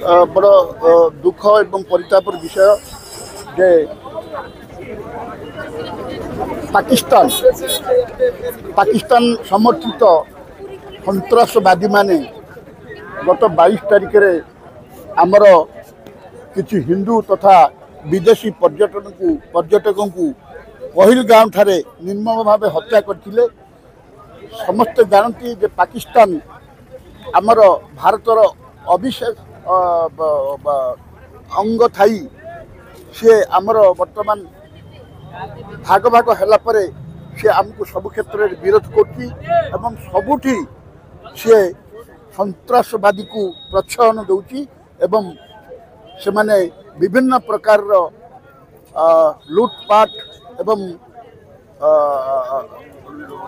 बड़ दुख एवं परितापर विषय जे पाकिस्तान समर्थित सन्त्रासवादी माने गत 22 तारिख रे आमर किछि हिंदू तथा विदेशी पर्यटकों को पहलगाम ठारे निर्मम भाव हत्या करथिले। समस्त जानती जे पाकिस्तान आमर भारतर अविशेष अंग थाई सी आमर वर्तमान भाग भाग है सी आमको सब क्षेत्र में विरोध करती सबुठी सी सन्त्रासवादी को प्रोत्साहन दौची एवं से माने विभिन्न प्रकार लूटपाट एवं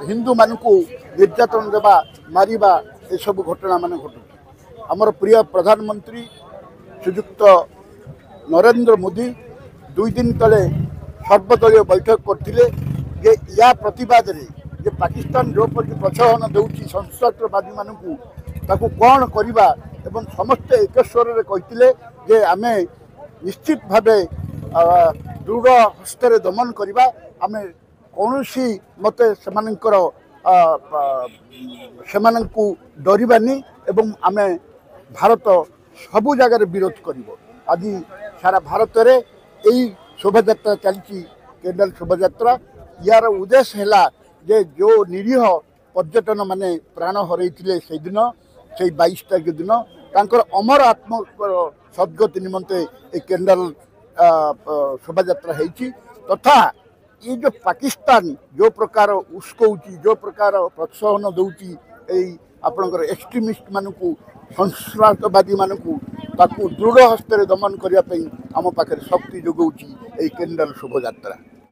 हिंदू मान को निर्यातन देवा मारिबा ये सब घटना मान घटू। आमर प्रिय प्रधानमंत्री श्रीयुक्त नरेंद्र मोदी 2 दिन तले सर्वदलीय बैठक करथिले जे या प्रतिवाद रे जे पाकिस्तान जो प्रति प्रोत्साहन देउची सन्त्रासवादी मानकू ताकू कौन करिबा एवं समस्त एक स्वर रे कहिथिले जे आमे निश्चित भावे दृढ़ हस्तर दमन करिबा। आमे कौनसी मते सेमानंकु डरिबानी एवं आमे भारत सबु जगह विरोध करिबो। आज सारा भारत रे यही शोभायात्रा चलती कैंडल शोभायात्रा। यार उद्देश्य है जे जो निरीह पर्यटन माने प्राण हरइथिले से दिन से 22 तारिख दिन तांकर अमर आत्म सद्गति निमंते ए कैंडल शोभायात्रा होती तथा ये जो पाकिस्तान जो प्रकार उस्कौची जो प्रकार प्रोत्साहन दौची आपणकर एक्सट्रीमिस्ट मानकू सन्त्रासवादी मानकू ताकू दृढ़ हस्तर दमन करने आम पाखे शक्ति जोगाऊँ ये कैंडल शोभायात्रा।